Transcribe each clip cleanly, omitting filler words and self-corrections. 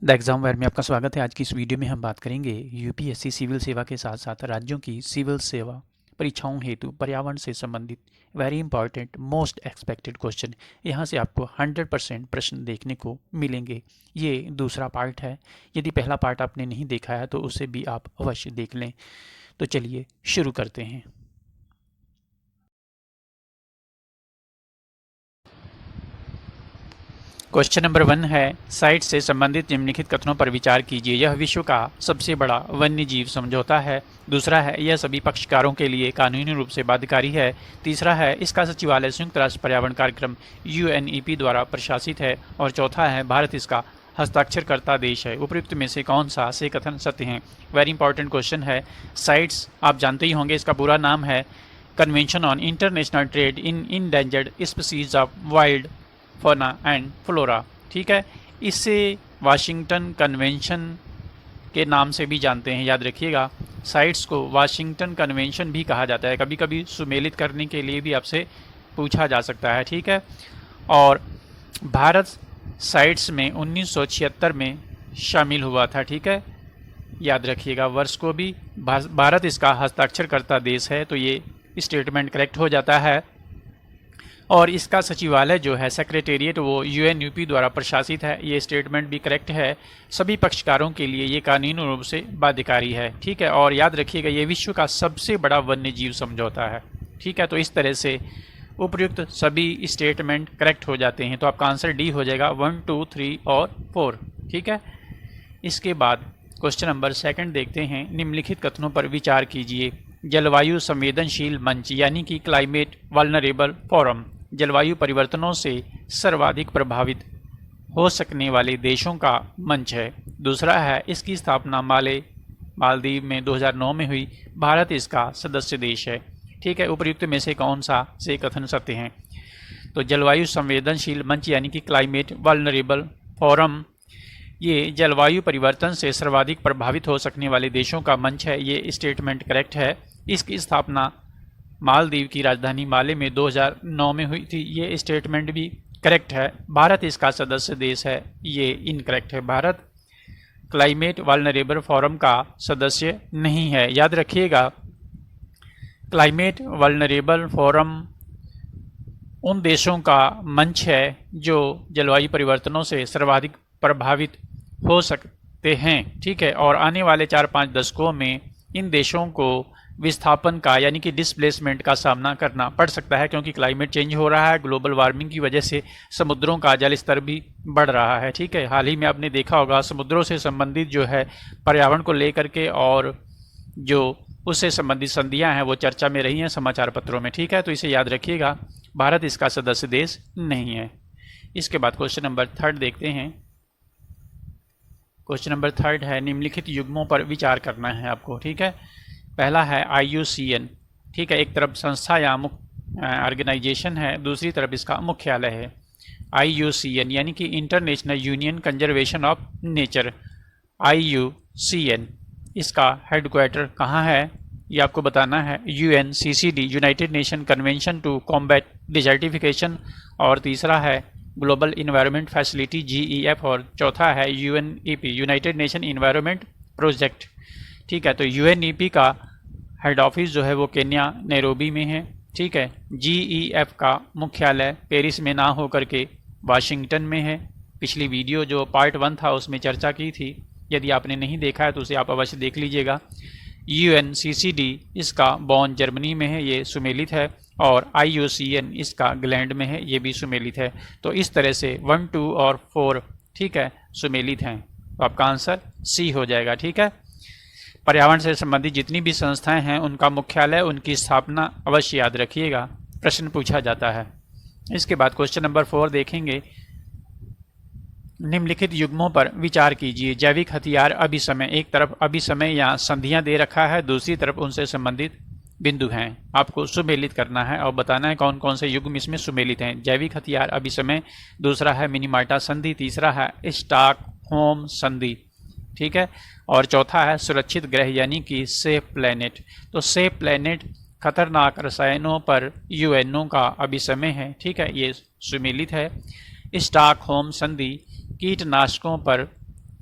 The exam where में आपका स्वागत है। आज की इस वीडियो में हम बात करेंगे यूपीएससी सिविल सेवा के साथ साथ राज्यों की सिविल सेवा परीक्षाओं हेतु पर्यावरण से संबंधित very important most expected question. यहाँ से आपको 100% प्रश्न देखने को मिलेंगे। ये दूसरा पार्ट है। यदि पहला पार्ट आपने नहीं देखा है तो उसे भी आप अवश्य देख लें। तो चलिए शुरू करते हैं। क्वेश्चन नंबर 1 है, साइट से संबंधित निम्नलिखित कथनों पर विचार कीजिए। यह विश्व का सबसे बड़ा वन्य जीव समझौता है। दूसरा है, यह सभी पक्षकारों के लिए कानूनी रूप से बाध्यकारी है। तीसरा है, इसका सचिवालय संयुक्त राष्ट्र पर्यावरण कार्यक्रम यूएनईपी द्वारा प्रशासित है। और चौथा है, भारत इसका हस्ताक्षरकर्ता देश है। उपयुक्त में से कौन सा से कथन सत्य हैं? वेरी इंपॉर्टेंट क्वेश्चन है। साइट्स आप जानते ही होंगे, इसका पूरा नाम है convention on international trade in endangered species of wild fauna and flora. ठीक है, इसे वाशिंगटन कन्वेंशन के नाम से भी जानते हैं, याद रखिएगा। साइट्स को वाशिंगटन कन्वेंशन भी कहा जाता है। कभी कभी सुमेलित करने के लिए भी आपसे पूछा जा सकता है। ठीक है, और भारत साइट्स में 1976 में शामिल हुआ था। ठीक है, याद रखिएगा वर्ष को भी। भारत इसका हस्ताक्षरकर्ता देश है, तो ये स्टेटमेंट करेक्ट हो जाता है। और इसका सचिवालय जो है सेक्रेटेरिएट वो यूएनईपी द्वारा प्रशासित है, ये स्टेटमेंट भी करेक्ट है। सभी पक्षकारों के लिए ये कानूनी रूप से बाध्यकारी है। ठीक है, और याद रखिएगा ये विश्व का सबसे बड़ा वन्य जीव समझौता है। ठीक है, तो इस तरह से उपर्युक्त सभी स्टेटमेंट करेक्ट हो जाते हैं। तो आपका आंसर डी हो जाएगा 1, 2, 3 और 4। ठीक है, इसके बाद क्वेश्चन नंबर 2 देखते हैं। निम्नलिखित कथनों पर विचार कीजिए। जलवायु संवेदनशील मंच यानी कि क्लाइमेट वल्नरेबल फोरम जलवायु परिवर्तनों से सर्वाधिक प्रभावित हो सकने वाले देशों का मंच है। दूसरा है, इसकी स्थापना मालदीव में 2009 में हुई। भारत इसका सदस्य देश है। ठीक है, उपर्युक्त में से कौन सा से कथन सत्य हैं? तो जलवायु संवेदनशील मंच यानी कि क्लाइमेट वल्नरेबल फोरम, ये जलवायु परिवर्तन से सर्वाधिक प्रभावित हो सकने वाले देशों का मंच है। ये स्टेटमेंट करेक्ट है। इसकी स्थापना मालदीव की राजधानी माले में 2009 में हुई थी। ये स्टेटमेंट भी करेक्ट है। भारत इसका सदस्य देश है, ये इनकरेक्ट है। भारत क्लाइमेट वल्नरेबल फोरम का सदस्य नहीं है। याद रखिएगा, क्लाइमेट वल्नरेबल फोरम उन देशों का मंच है जो जलवायु परिवर्तनों से सर्वाधिक प्रभावित हो सकते हैं। ठीक है, और आने वाले 4-5 दशकों में इन देशों को विस्थापन का यानी कि डिस्प्लेसमेंट का सामना करना पड़ सकता है, क्योंकि क्लाइमेट चेंज हो रहा है। ग्लोबल वार्मिंग की वजह से समुद्रों का जल स्तर भी बढ़ रहा है। ठीक है, हाल ही में आपने देखा होगा समुद्रों से संबंधित जो है पर्यावरण को लेकर के और जो उससे संबंधित संधियां हैं वो चर्चा में रही हैं समाचार पत्रों में। ठीक है, तो इसे याद रखिएगा, भारत इसका सदस्य देश नहीं है। इसके बाद क्वेश्चन नंबर 3 देखते हैं। क्वेश्चन नंबर 3 है, निम्नलिखित युग्मों पर विचार करना है आपको। ठीक है, पहला है IUCN। ठीक है, एक तरफ संस्था या ऑर्गेनाइजेशन है, दूसरी तरफ इसका मुख्यालय है। IUCN यानी कि international union conservation of nature. IUCN इसका हेडक्वार्टर कहाँ है ये आपको बताना है। UNCCD United Nation convention to combat desertification, और तीसरा है ग्लोबल इन्वायरमेंट फैसिलिटी GEF, और चौथा है UNEP United Nation environment project. ठीक है, तो UNEP का हेड ऑफिस जो है वो केन्या नैरोबी में है। ठीक है, GEF का मुख्यालय पेरिस में ना होकर के वाशिंगटन में है। पिछली वीडियो जो पार्ट 1 था उसमें चर्चा की थी, यदि आपने नहीं देखा है तो उसे आप अवश्य देख लीजिएगा। UNCCD इसका बॉन जर्मनी में है, ये सुमेलित है। और IUCN इसका ग्लैंड में है, ये भी सुमेलित है। तो इस तरह से 1, 2 और 4 ठीक है सुमेलित हैं, तो आपका आंसर C हो जाएगा। ठीक है, पर्यावरण से संबंधित जितनी भी संस्थाएं हैं उनका मुख्यालय, उनकी स्थापना अवश्य याद रखिएगा, प्रश्न पूछा जाता है। इसके बाद क्वेश्चन नंबर 4 देखेंगे। निम्नलिखित युग्मों पर विचार कीजिए। जैविक हथियार अभिसमय, एक तरफ अभिसमय या संधियां दे रखा है, दूसरी तरफ उनसे संबंधित बिंदु हैं। आपको सुमेलित करना है और बताना है कौन कौन से युग्म इसमें सुमेलित हैं। जैविक हथियार अभिसमय, दूसरा है मिनीमाटा संधि, तीसरा है स्टॉकहोम संधि। ठीक है, और चौथा है सुरक्षित ग्रह यानी कि सेफ प्लैनेट। तो सेफ प्लैनेट खतरनाक रसायनों पर UNO का अभिसमय है। ठीक है, ये सुमेलित है। स्टॉकहोम संधि कीटनाशकों पर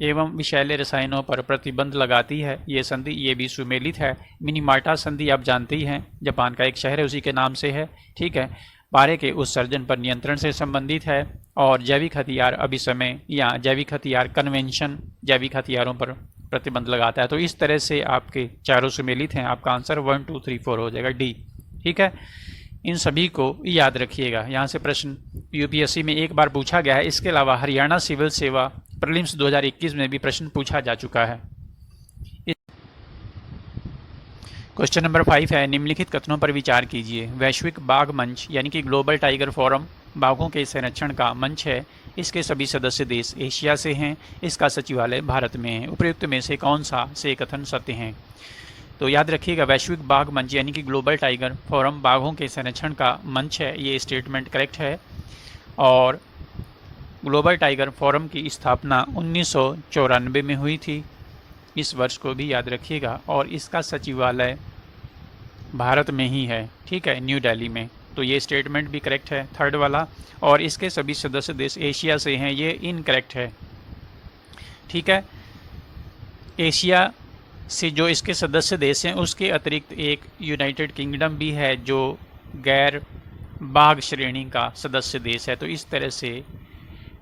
एवं विषैले रसायनों पर प्रतिबंध लगाती है। ये संधि ये भी सुमेलित है। मिनीमाटा संधि आप जानते ही हैं, जापान का एक शहर है, उसी के नाम से है। ठीक है, पारे के उत्सर्जन पर नियंत्रण से संबंधित है। और जैविक हथियार अभिसमय या जैविक हथियार कन्वेंशन जैविक हथियारों पर प्रतिबंध लगाता है। तो इस तरह से आपके चारों सुमेलित हैं। आपका आंसर 1 2 3 4 हो जाएगा, डी। ठीक है, इन सभी को याद रखिएगा। यहाँ से प्रश्न यूपीएससी में एक बार पूछा गया है। इसके अलावा हरियाणा सिविल सेवा प्रीलिम्स 2021 में भी प्रश्न पूछा जा चुका है। क्वेश्चन नंबर 5 है, निम्नलिखित कथनों पर विचार कीजिए। वैश्विक बाघ मंच यानी कि ग्लोबल टाइगर फोरम बाघों के संरक्षण का मंच है। इसके सभी सदस्य देश एशिया से हैं। इसका सचिवालय भारत में है। उपयुक्त में से कौन सा से कथन सत्य हैं? तो याद रखिएगा, वैश्विक बाघ मंच यानी कि ग्लोबल टाइगर फोरम बाघों के संरक्षण का मंच है। ये स्टेटमेंट करेक्ट है। और ग्लोबल टाइगर फोरम की स्थापना 1994 में हुई थी। इस वर्ष को भी याद रखिएगा। और इसका सचिवालय भारत में ही है। ठीक है, न्यू दिल्ली में। तो ये स्टेटमेंट भी करेक्ट है, थर्ड वाला। और इसके सभी सदस्य देश एशिया से हैं, ये इनकरेक्ट है। ठीक है, एशिया से जो इसके सदस्य देश हैं उसके अतिरिक्त एक यूनाइटेड किंगडम भी है जो गैर बाघ श्रेणी का सदस्य देश है। तो इस तरह से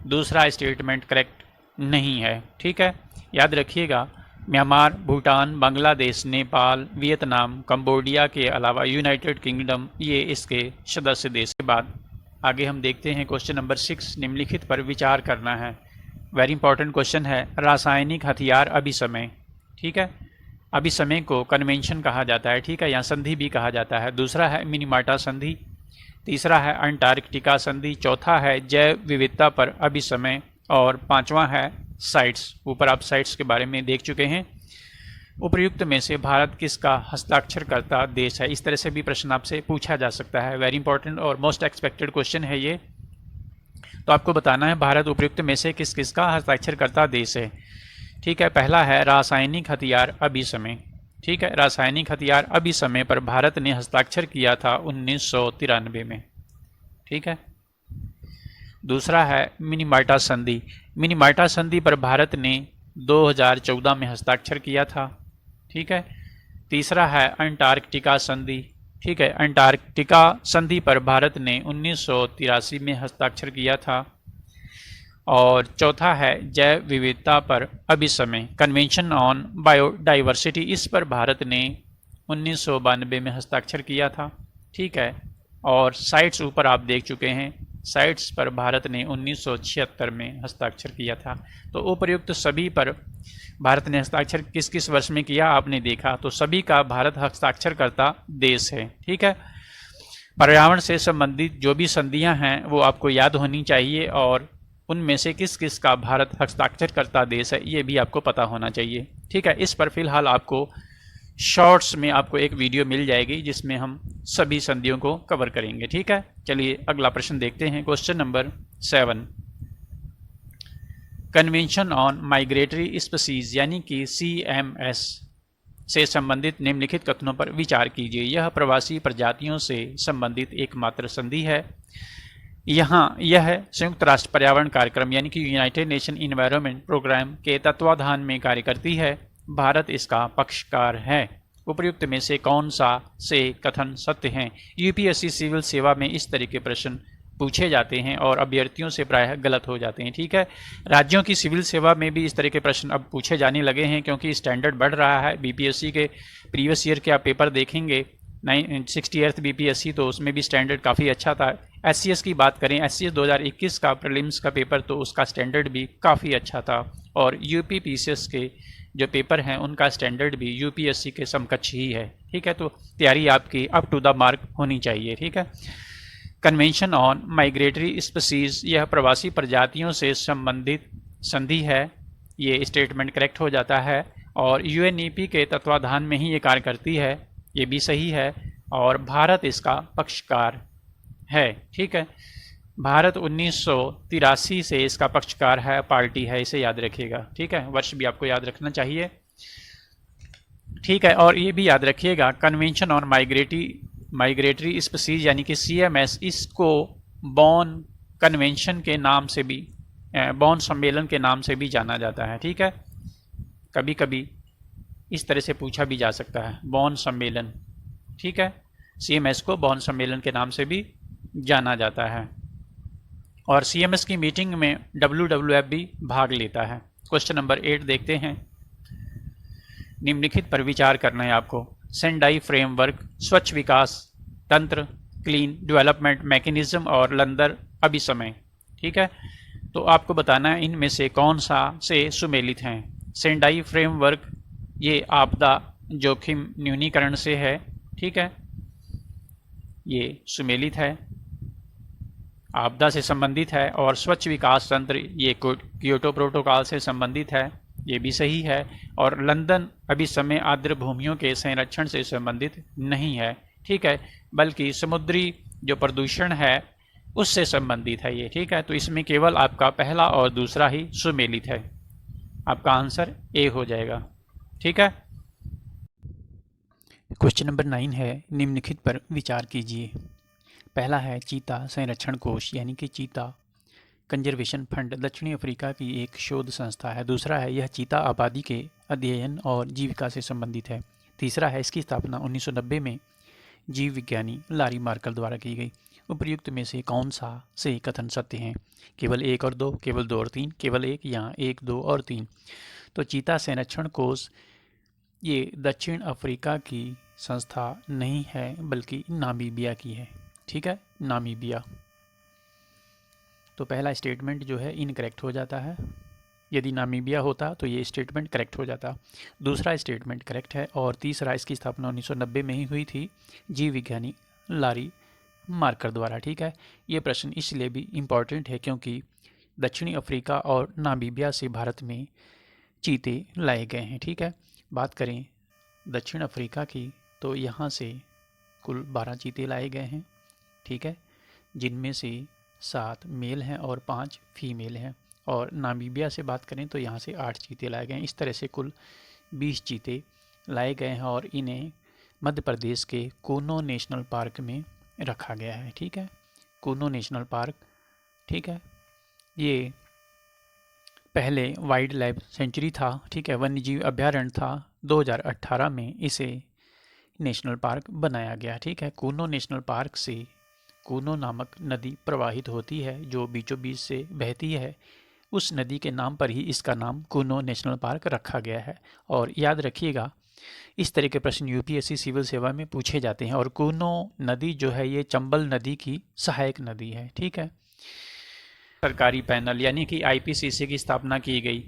दूसरा स्टेटमेंट करेक्ट नहीं है। ठीक है, याद रखिएगा, Myanmar, Bhutan, Bangladesh, Nepal, Vietnam, Cambodia के अलावा यूनाइटेड किंगडम ये इसके सदस्य देश। के बाद आगे हम देखते हैं क्वेश्चन नंबर 6, निम्नलिखित पर विचार करना है। वेरी इंपॉर्टेंट क्वेश्चन है। रासायनिक हथियार अभिसमय। ठीक है, अभिसमय को कन्वेंशन कहा जाता है। ठीक है, या संधि भी कहा जाता है। दूसरा है मिनीमाटा संधि। तीसरा है अंटार्कटिका संधि। चौथा है जैव विविधता पर अभिसमय। और पांचवा है साइट्स। ऊपर आप साइट्स के बारे में देख चुके हैं। उपयुक्त में से भारत किसका हस्ताक्षरकर्ता देश है? इस तरह से भी प्रश्न आपसे पूछा जा सकता है। वेरी इंपॉर्टेंट और मोस्ट एक्सपेक्टेड क्वेश्चन है ये। तो आपको बताना है भारत उपयुक्त में से किस किस का हस्ताक्षरकर्ता देश है। ठीक है, पहला है रासायनिक हथियार अभिसमय। ठीक है, रासायनिक हथियार अभिसमय पर भारत ने हस्ताक्षर किया था 1993 में। ठीक है, दूसरा है मिनीमाटा संधि। मिनीमाटा संधि पर भारत ने 2014 में हस्ताक्षर किया था। ठीक है, तीसरा है अंटार्कटिका संधि। ठीक है, अंटार्कटिका संधि पर भारत ने 1983 में हस्ताक्षर किया था। और चौथा है जैव विविधता पर अभिसमय, कन्वेंशन ऑन बायोडाइवर्सिटी। इस पर भारत ने 1992 में हस्ताक्षर किया था। ठीक है, और साइट्स ऊपर आप देख चुके हैं। साइट्स पर भारत ने 1976 में हस्ताक्षर किया था। तो उपर्युक्त सभी पर भारत ने हस्ताक्षर किस किस वर्ष में किया आपने देखा। तो सभी का भारत हस्ताक्षरकर्ता देश है। ठीक है, पर्यावरण से संबंधित जो भी संधियां हैं वो आपको याद होनी चाहिए और उनमें से किस किस का भारत हस्ताक्षरकर्ता देश है ये भी आपको पता होना चाहिए। ठीक है, इस पर फिलहाल आपको शॉर्ट्स में आपको एक वीडियो मिल जाएगी जिसमें हम सभी संधियों को कवर करेंगे। ठीक है, चलिए अगला प्रश्न देखते हैं। Question number 7, convention on migratory species यानी कि CMS से संबंधित निम्नलिखित कथनों पर विचार कीजिए। यह प्रवासी प्रजातियों से संबंधित एकमात्र संधि है। यह संयुक्त राष्ट्र पर्यावरण कार्यक्रम यानी कि यूनाइटेड नेशन इन्वायरमेंट प्रोग्राम के तत्वाधान में कार्य करती है। भारत इसका पक्षकार है। उपर्युक्त में से कौन सा से कथन सत्य हैं? यूपीएससी सिविल सेवा में इस तरह के प्रश्न पूछे जाते हैं और अभ्यर्थियों से प्रायः गलत हो जाते हैं। ठीक है, राज्यों की सिविल सेवा में भी इस तरह के प्रश्न अब पूछे जाने लगे हैं क्योंकि स्टैंडर्ड बढ़ रहा है। बीपीएससी के प्रीवियस ईयर के आप पेपर देखेंगे 68th बीपीएससी, तो उसमें भी स्टैंडर्ड काफ़ी अच्छा था। एससीएस की बात करें, एससीएस 2021 का प्रीलिम्स का पेपर तो उसका स्टैंडर्ड भी काफ़ी अच्छा था। और यूपीपीसीएस के जो पेपर हैं उनका स्टैंडर्ड भी यूपीएससी के समकक्ष ही है। ठीक है, तो तैयारी आपकी अप टू द मार्क होनी चाहिए। ठीक है, कन्वेंशन ऑन माइग्रेटरी स्पीसीज यह प्रवासी प्रजातियों से संबंधित संधि है। ये स्टेटमेंट करेक्ट हो जाता है और यूएनईपी के तत्वाधान में ही ये कार्य करती है। ये भी सही है और भारत इसका पक्षकार है। ठीक है, भारत 1983 से इसका पक्षकार है, पार्टी है, इसे याद रखिएगा। ठीक है, वर्ष भी आपको याद रखना चाहिए। ठीक है, और ये भी याद रखिएगा कन्वेंशन ऑन माइग्रेटरी स्पीसीज यानी कि CMS, इसको बॉन कन्वेंशन के नाम से भी बॉन सम्मेलन के नाम से भी जाना जाता है। ठीक है, कभी कभी इस तरह से पूछा भी जा सकता है, बॉन सम्मेलन। ठीक है, CMS को बॉन सम्मेलन के नाम से भी जाना जाता है। और CMS की मीटिंग में WWF भी भाग लेता है। क्वेश्चन नंबर 8 देखते हैं। निम्नलिखित पर विचार करना है आपको। सेंडाई फ्रेमवर्क, स्वच्छ विकास तंत्र, क्लीन डेवलपमेंट मैकेनिज्म और लंदर अभिसमय। ठीक है, तो आपको बताना है इनमें से कौन सा से सुमेलित हैं। सेंडाई फ्रेमवर्क ये आपदा जोखिम न्यूनीकरण से है। ठीक है, ये सुमेलित है, आपदा से संबंधित है। और स्वच्छ विकास तंत्र ये क्योटो प्रोटोकॉल से संबंधित है, ये भी सही है। और लंदन अभिसमय आर्द्र भूमियों के संरक्षण से संबंधित नहीं है। ठीक है, बल्कि समुद्री जो प्रदूषण है उससे संबंधित है ये। ठीक है, तो इसमें केवल आपका पहला और दूसरा ही सुमेलित है। आपका आंसर ए हो जाएगा। ठीक है, क्वेश्चन नंबर 9 है, निम्नलिखित पर विचार कीजिए। पहला है चीता संरक्षण कोष यानी कि चीता कंजर्वेशन फंड दक्षिणी अफ्रीका की एक शोध संस्था है। दूसरा है यह चीता आबादी के अध्ययन और जीविका से संबंधित है। तीसरा है इसकी स्थापना 1990 में जीव विज्ञानी लारी मार्कल द्वारा की गई। उपर्युक्त में से कौन सा से कथन सत्य हैं? केवल 1 और 2, केवल 2 और 3, केवल 1 या 1, 2 और 3। तो चीता संरक्षण कोष ये दक्षिण अफ्रीका की संस्था नहीं है बल्कि नामीबिया की है। ठीक है, नामीबिया। तो पहला स्टेटमेंट जो है इनकरेक्ट हो जाता है। यदि नामीबिया होता तो ये स्टेटमेंट करेक्ट हो जाता। दूसरा स्टेटमेंट करेक्ट है। और तीसरा, इसकी स्थापना 1990 में ही हुई थी जीव विज्ञानी लारी मार्कर द्वारा। ठीक है, ये प्रश्न इसलिए भी इम्पॉर्टेंट है क्योंकि दक्षिणी अफ्रीका और नामीबिया से भारत में चीते लाए गए हैं। ठीक है, बात करें दक्षिण अफ्रीका की तो यहाँ से कुल 12 चीते लाए गए हैं। ठीक है, जिनमें से 7 मेल हैं और 5 फीमेल हैं। और नामीबिया से बात करें तो यहाँ से 8 चीते लाए गए हैं। इस तरह से कुल 20 चीते लाए गए हैं और इन्हें मध्य प्रदेश के कूनो नेशनल पार्क में रखा गया है। ठीक है, कूनो नेशनल पार्क। ठीक है, ये पहले वाइल्ड लाइफ सेंचुरी था। ठीक है, वन्यजीव अभ्यारण्य था। 2018 में इसे नेशनल पार्क बनाया गया। ठीक है, कूनो नेशनल पार्क से कूनो नामक नदी प्रवाहित होती है जो बीचों बीच से बहती है। उस नदी के नाम पर ही इसका नाम कूनो नेशनल पार्क रखा गया है। और याद रखिएगा, इस तरह के प्रश्न UPSC सिविल सेवा में पूछे जाते हैं। और कूनो नदी जो है ये चंबल नदी की सहायक नदी है। ठीक है, सरकारी पैनल यानी कि IPCC की स्थापना की गई।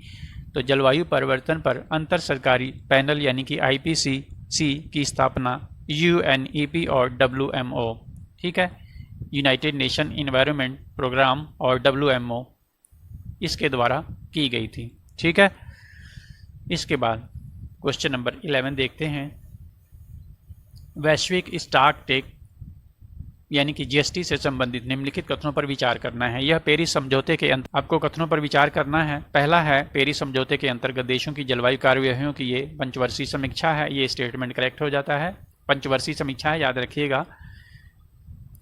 तो जलवायु परिवर्तन पर अंतर सरकारी पैनल यानी कि IPCC की स्थापना UNEP और WMO, ठीक है, यूनाइटेड नेशन इन्वायरमेंट प्रोग्राम और WMO इसके द्वारा की गई थी। ठीक है, इसके बाद क्वेश्चन नंबर 11 देखते हैं। वैश्विक स्टॉक टेक यानी कि GST से संबंधित निम्नलिखित कथनों पर विचार करना है। यह पेरिस समझौते के आपको कथनों पर विचार करना है। पहला है पेरिस समझौते के अंतर्गत देशों की जलवायु कार्यवाहियों की ये पंचवर्षीय समीक्षा है। ये स्टेटमेंट करेक्ट हो जाता है। पंचवर्षीय समीक्षा है, याद रखिएगा,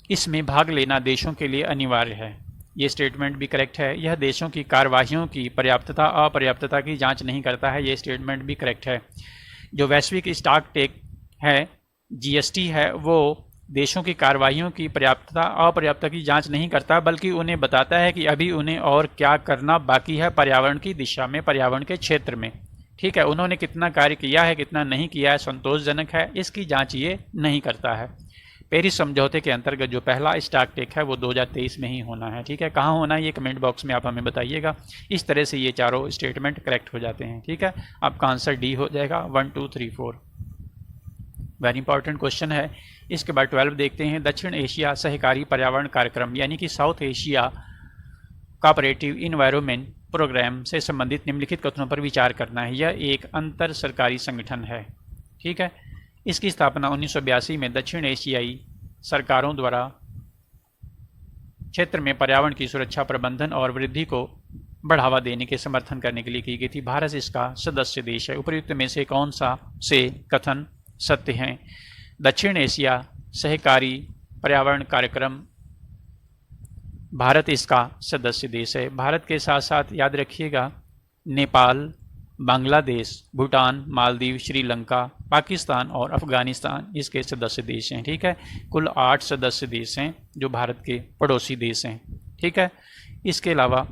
इसमें भाग लेना देशों के लिए अनिवार्य है। ये स्टेटमेंट भी करेक्ट है। यह देशों की कार्यवाहियों की पर्याप्तता अपर्याप्तता की जांच नहीं करता है। ये स्टेटमेंट भी करेक्ट है। जो वैश्विक स्टॉक टेक है, GST है, वो देशों की कार्यवाहियों की पर्याप्तता अपर्याप्तता की जांच नहीं करता बल्कि उन्हें बताता है कि अभी उन्हें और क्या करना बाकी है पर्यावरण की दिशा में, पर्यावरण के क्षेत्र में। ठीक है, उन्होंने कितना कार्य किया है, कितना नहीं किया है, संतोषजनक है, इसकी जांच ये नहीं करता है। पेरिस समझौते के अंतर्गत जो पहला स्टॉक टेक है वो 2023 में ही होना है। ठीक है, कहाँ होना है ये कमेंट बॉक्स में आप हमें बताइएगा। इस तरह से ये चारों स्टेटमेंट करेक्ट हो जाते हैं। ठीक है, आपका आंसर डी हो जाएगा। 1 2 3 4 वेरी इंपॉर्टेंट क्वेश्चन है। इसके बाद 12 देखते हैं। दक्षिण एशिया सहकारी पर्यावरण कार्यक्रम यानी कि South Asia cooperative environment programme से संबंधित निम्नलिखित कथनों पर विचार करना है। यह एक अंतर सरकारी संगठन है। ठीक है, इसकी स्थापना 1982 में दक्षिण एशियाई सरकारों द्वारा क्षेत्र में पर्यावरण की सुरक्षा, प्रबंधन और वृद्धि को बढ़ावा देने के समर्थन करने के लिए की गई थी। भारत इसका सदस्य देश है। उपर्युक्त में से कौन सा से कथन सत्य हैं? दक्षिण एशिया सहकारी पर्यावरण कार्यक्रम भारत इसका सदस्य देश है। भारत के साथ साथ याद रखिएगा नेपाल, बांग्लादेश, भूटान, मालदीव, श्रीलंका, पाकिस्तान और अफगानिस्तान इसके सदस्य देश हैं। ठीक है, कुल 8 सदस्य देश हैं जो भारत के पड़ोसी देश हैं। ठीक है, इसके अलावा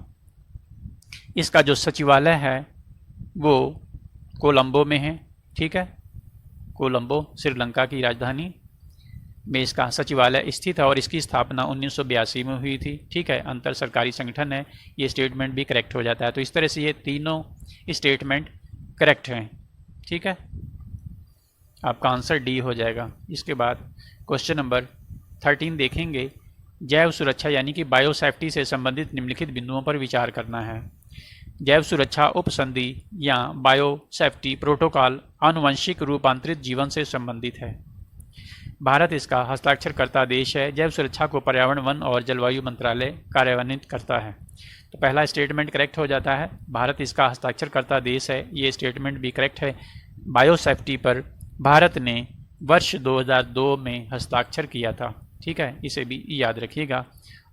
इसका जो सचिवालय है वो कोलंबो में है। ठीक है, कोलंबो श्रीलंका की राजधानी में इसका सचिवालय स्थित है और इसकी स्थापना 1982 में हुई थी। ठीक है, अंतर सरकारी संगठन है। ये स्टेटमेंट भी करेक्ट हो जाता है। तो इस तरह से ये तीनों स्टेटमेंट करेक्ट हैं। ठीक है, आपका आंसर डी हो जाएगा। इसके बाद क्वेश्चन नंबर 13 देखेंगे। जैव सुरक्षा यानी कि बायो सेफ्टी से संबंधित निम्नलिखित बिंदुओं पर विचार करना है। जैव सुरक्षा उपसंधि या बायो सेफ्टी प्रोटोकॉल आनुवंशिक रूपांतरित जीवन से संबंधित है। भारत इसका हस्ताक्षरकर्ता देश है। जैव सुरक्षा को पर्यावरण, वन और जलवायु मंत्रालय कार्यान्वित करता है। तो पहला स्टेटमेंट करेक्ट हो जाता है। भारत इसका हस्ताक्षरकर्ता देश है, ये स्टेटमेंट भी करेक्ट है। बायो सेफ्टी पर भारत ने वर्ष 2002 में हस्ताक्षर किया था। ठीक है, इसे भी याद रखिएगा।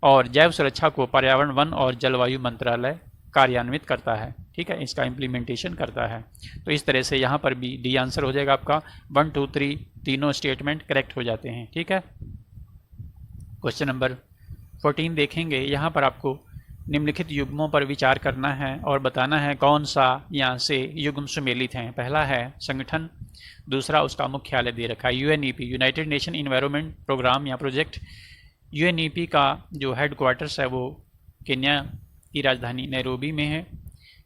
और जैव सुरक्षा को पर्यावरण, वन और जलवायु मंत्रालय कार्यान्वित करता है। ठीक है, इसका इम्प्लीमेंटेशन करता है। तो इस तरह से यहाँ पर भी डी आंसर हो जाएगा आपका। 1, 2, 3 तीनों स्टेटमेंट करेक्ट हो जाते हैं। ठीक है, क्वेश्चन नंबर 14 देखेंगे। यहाँ पर आपको निम्नलिखित युग्मों पर विचार करना है और बताना है कौन सा यहाँ से युग्म सुमेलित हैं। पहला है संगठन, दूसरा उसका मुख्यालय दे रखा है UNEP, United Nation environment programme या प्रोजेक्ट। यूएनईपी का जो हेड क्वार्टर्स है वो केन्या की राजधानी नैरोबी में है।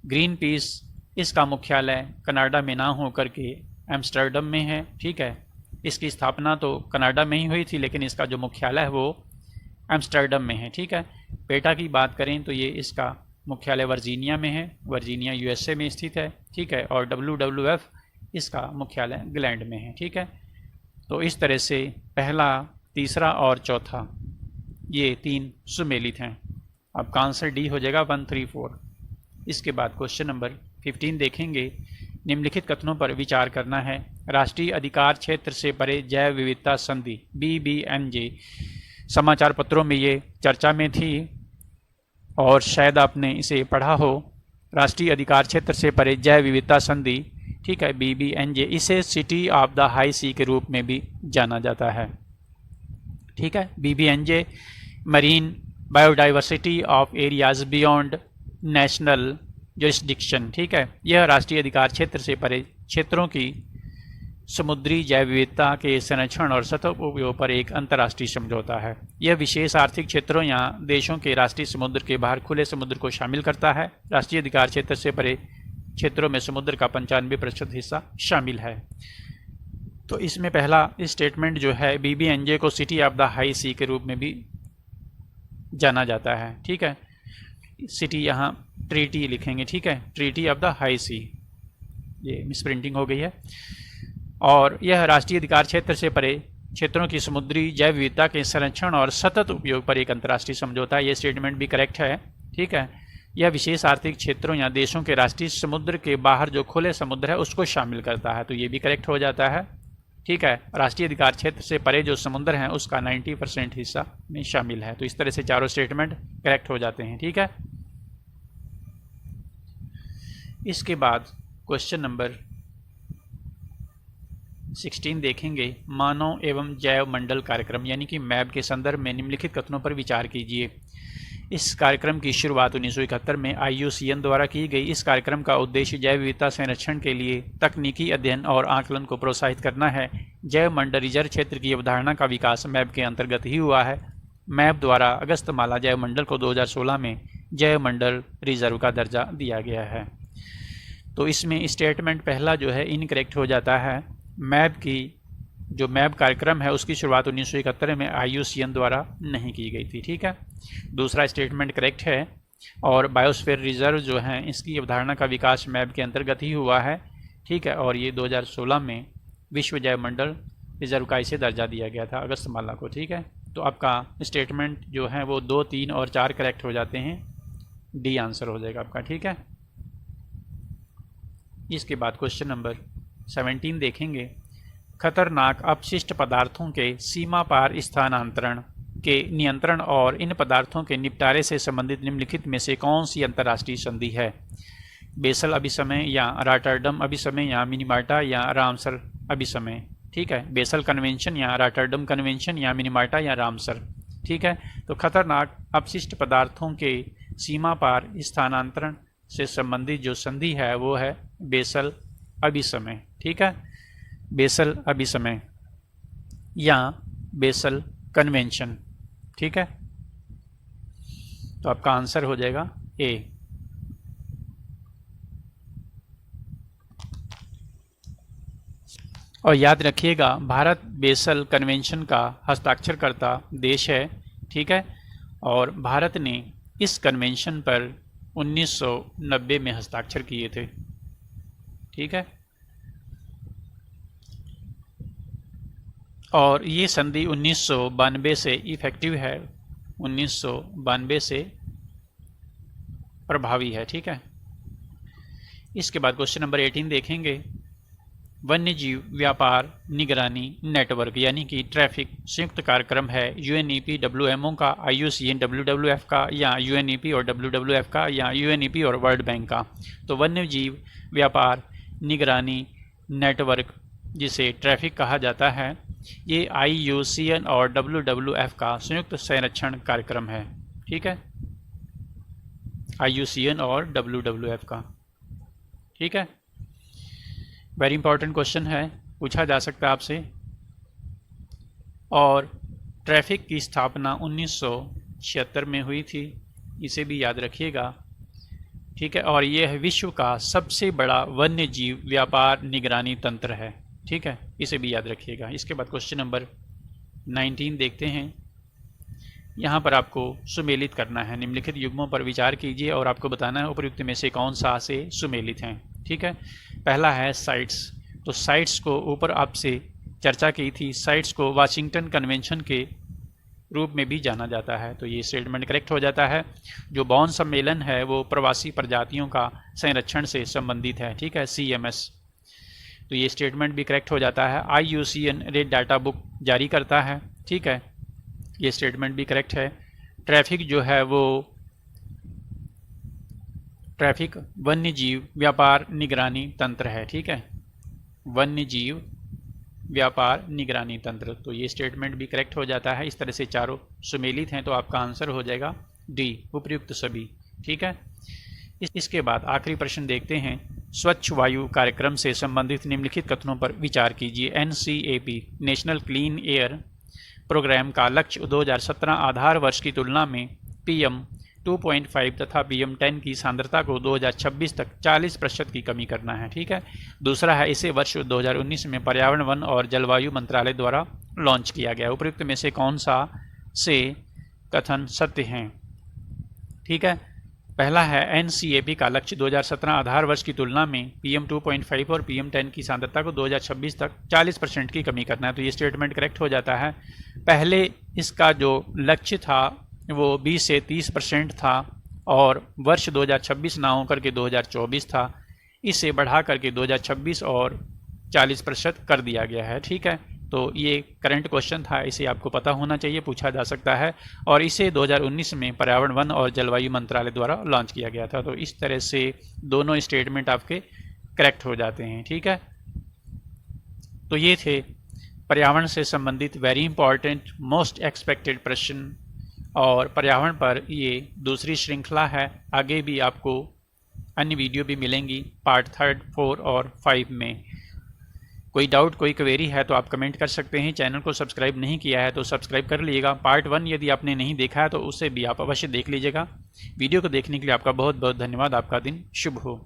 ग्रीन पीस इसका मुख्यालय कनाडा में ना हो करके एम्स्टर्डम में है। ठीक है, इसकी स्थापना तो कनाडा में ही हुई थी लेकिन इसका जो मुख्यालय है वो एम्स्टर्डम में है। ठीक है, पेटा की बात करें तो ये इसका मुख्यालय वर्जीनिया में है, वर्जीनिया यूएसए में स्थित है। ठीक है, और WWF इसका मुख्यालय ग्लैंड में है। ठीक है, तो इस तरह से पहला, तीसरा और चौथा ये 3 सुमेलित हैं। आपका आंसर डी हो जाएगा 1, 3, 4। इसके बाद क्वेश्चन नंबर 15 देखेंगे। निम्नलिखित कथनों पर विचार करना है। राष्ट्रीय अधिकार क्षेत्र से परे जैव विविधता संधि BBNJ समाचार पत्रों में ये चर्चा में थी और शायद आपने इसे पढ़ा हो। राष्ट्रीय अधिकार क्षेत्र से परे जैव विविधता संधि, ठीक है, BBNJ, इसे सिटी ऑफ द हाई सी के रूप में भी जाना जाता है। ठीक है, BBNJ marine biodiversity of areas beyond national jurisdiction. ठीक है, यह राष्ट्रीय अधिकार क्षेत्र से परे क्षेत्रों की समुद्री जैव विविधता के संरक्षण और सतत उपयोग पर एक अंतर्राष्ट्रीय समझौता है। यह विशेष आर्थिक क्षेत्रों या देशों के राष्ट्रीय समुद्र के बाहर खुले समुद्र को शामिल करता है। राष्ट्रीय अधिकार क्षेत्र से परे क्षेत्रों में समुद्र का 95% हिस्सा शामिल है। तो इसमें पहला स्टेटमेंट जो है BBNJ को सिटी ऑफ द हाई सी के रूप में भी जाना जाता है। ठीक है, सिटी यहाँ ट्रीटी लिखेंगे। ठीक है, ट्रीटी ऑफ द हाई सी, ये मिसप्रिंटिंग हो गई है। और यह राष्ट्रीय अधिकार क्षेत्र से परे क्षेत्रों की समुद्री जैव विविधता के संरक्षण और सतत उपयोग पर एक अंतर्राष्ट्रीय समझौता है। ये स्टेटमेंट भी करेक्ट है। ठीक है, यह विशेष आर्थिक क्षेत्रों या देशों के राष्ट्रीय समुद्र के बाहर जो खुले समुद्र है उसको शामिल करता है, तो ये भी करेक्ट हो जाता है। ठीक है, राष्ट्रीय अधिकार क्षेत्र से परे जो समुद्र हैं उसका 90% हिस्सा में शामिल है। तो इस तरह से चारों स्टेटमेंट करेक्ट हो जाते हैं। ठीक है, इसके बाद क्वेश्चन नंबर 16 देखेंगे। मानव एवं जैव मंडल कार्यक्रम यानी कि मैब के संदर्भ में निम्नलिखित कथनों पर विचार कीजिए। इस कार्यक्रम की शुरुआत 1971 में IUCN द्वारा की गई। इस कार्यक्रम का उद्देश्य जैव विविधता संरक्षण के लिए तकनीकी अध्ययन और आकलन को प्रोत्साहित करना है। जैव मंडल रिजर्व क्षेत्र की अवधारणा का विकास मैब के अंतर्गत ही हुआ है। मैब द्वारा अगस्तमाला जैव मंडल को 2016 में जैव मंडल रिजर्व का दर्जा दिया गया है। तो इसमें स्टेटमेंट पहला जो है इनकरेक्ट हो जाता है। मैब की जो मैब कार्यक्रम है उसकी शुरुआत 1971 में IUCN द्वारा नहीं की गई थी। ठीक है, दूसरा स्टेटमेंट करेक्ट है। और बायोस्फीयर रिजर्व जो है इसकी अवधारणा का विकास मैब के अंतर्गत ही हुआ है। ठीक है, और ये 2016 में विश्व जैव मंडल रिजर्व का इसे दर्जा दिया गया था अगस्तमाला को। ठीक है, तो आपका स्टेटमेंट जो है वो 2, 3 और 4 करेक्ट हो जाते हैं। डी आंसर हो जाएगा आपका। ठीक है, इसके बाद क्वेश्चन नंबर 17 देखेंगे। खतरनाक अपशिष्ट पदार्थों के सीमा पार स्थानांतरण के नियंत्रण और इन पदार्थों के निपटारे से संबंधित निम्नलिखित में से कौन सी अंतर्राष्ट्रीय संधि है? बेसल अभिसमय या रॉटरडम अभिसमय या मिनीमाटा या रामसर अभिसमय। ठीक है, बेसल कन्वेंशन या रॉटरडम कन्वेंशन या मिनीमाटा या रामसर। ठीक है, तो खतरनाक अपशिष्ट पदार्थों के सीमा पार स्थानांतरण से संबंधित जो संधि है वो है बेसल अभिसमय। ठीक है, बेसल अभिसमय या बेसल कन्वेंशन। ठीक है, तो आपका आंसर हो जाएगा ए। और याद रखिएगा, भारत बेसल कन्वेंशन का हस्ताक्षरकर्ता देश है। ठीक है, और भारत ने इस कन्वेंशन पर 1990 में हस्ताक्षर किए थे। ठीक है, और ये संधि 1992 से इफेक्टिव है, 1992 से प्रभावी है। ठीक है, इसके बाद क्वेश्चन नंबर 18 देखेंगे। वन्य जीव व्यापार निगरानी नेटवर्क यानी कि ट्रैफिक संयुक्त कार्यक्रम है यूएनईपी डब्ल्यूएमओ का, आईयूसीएन डब्ल्यूडब्ल्यूएफ का, या यूएनईपी और डब्ल्यूडब्ल्यूएफ का, या यूएनईपी और वर्ल्ड बैंक का। तो वन्य जीव व्यापार निगरानी नेटवर्क जिसे ट्रैफिक कहा जाता है, ये आईयूसीएन और डब्ल्यूडब्ल्यूएफ का संयुक्त संरक्षण कार्यक्रम है। ठीक है, आईयूसीएन और डब्ल्यूडब्ल्यूएफ का। ठीक है, वेरी इंपॉर्टेंट क्वेश्चन है, पूछा जा सकता है आपसे। और ट्रैफिक की स्थापना 1976 में हुई थी, इसे भी याद रखिएगा। ठीक है, और यह विश्व का सबसे बड़ा वन्य जीव व्यापार निगरानी तंत्र है। ठीक है, इसे भी याद रखिएगा। इसके बाद क्वेश्चन नंबर 19 देखते हैं। यहाँ पर आपको सुमेलित करना है, निम्नलिखित युग्मों पर विचार कीजिए और आपको बताना है उपयुक्त में से कौन सा से सुमेलित हैं। ठीक है, पहला है साइट्स। तो साइट्स को ऊपर आपसे चर्चा की थी, साइट्स को वाशिंगटन कन्वेंशन के रूप में भी जाना जाता है, तो ये स्टेटमेंट करेक्ट हो जाता है। जो बॉन सम्मेलन है वो प्रवासी प्रजातियों का संरक्षण से संबंधित है। ठीक है, CMS, तो ये स्टेटमेंट भी करेक्ट हो जाता है। IUCN रेड डाटा बुक जारी करता है। ठीक है, ये स्टेटमेंट भी करेक्ट है। ट्रैफिक जो है वो ट्रैफिक वन्य जीव व्यापार निगरानी तंत्र है। ठीक है, वन्य जीव व्यापार निगरानी तंत्र, तो ये स्टेटमेंट भी करेक्ट हो जाता है। इस तरह से चारों सुमेलित हैं, तो आपका आंसर हो जाएगा डी, उपयुक्त सभी। ठीक है, इसके बाद आखिरी प्रश्न देखते हैं। स्वच्छ वायु कार्यक्रम से संबंधित निम्नलिखित कथनों पर विचार कीजिए। NCAP national clean air programme का लक्ष्य 2017 आधार वर्ष की तुलना में PM 2.5 तथा PM 10 की सांद्रता को 2026 तक 40% की कमी करना है। ठीक है, दूसरा है इसे वर्ष 2019 में पर्यावरण वन और जलवायु मंत्रालय द्वारा लॉन्च किया गया। उपयुक्त में से कौन सा से कथन सत्य हैं? ठीक है, पहला है NCAP का लक्ष्य 2017 आधार वर्ष की तुलना में PM 2.5 और PM 10 की सांद्रता को 2026 तक 40% की कमी करना है, तो ये स्टेटमेंट करेक्ट हो जाता है। पहले इसका जो लक्ष्य था वो 20 से 30% था और वर्ष 2026 ना होकर के 2024 था, इसे बढ़ा करके 2026 और 40% कर दिया गया है। ठीक है, तो ये करंट क्वेश्चन था, इसे आपको पता होना चाहिए, पूछा जा सकता है। और इसे 2019 में पर्यावरण वन और जलवायु मंत्रालय द्वारा लॉन्च किया गया था, तो इस तरह से दोनों स्टेटमेंट आपके करेक्ट हो जाते हैं। ठीक है, तो ये थे पर्यावरण से संबंधित वेरी इंपॉर्टेंट मोस्ट एक्सपेक्टेड प्रश्न, और पर्यावरण पर ये दूसरी श्रृंखला है। आगे भी आपको अन्य वीडियो भी मिलेंगी पार्ट 3, 4 और 5 में। कोई डाउट, कोई क्वेरी है तो आप कमेंट कर सकते हैं। चैनल को सब्सक्राइब नहीं किया है तो सब्सक्राइब कर लीजिएगा। पार्ट 1 यदि आपने नहीं देखा है तो उसे भी आप अवश्य देख लीजिएगा। वीडियो को देखने के लिए आपका बहुत बहुत धन्यवाद। आपका दिन शुभ हो।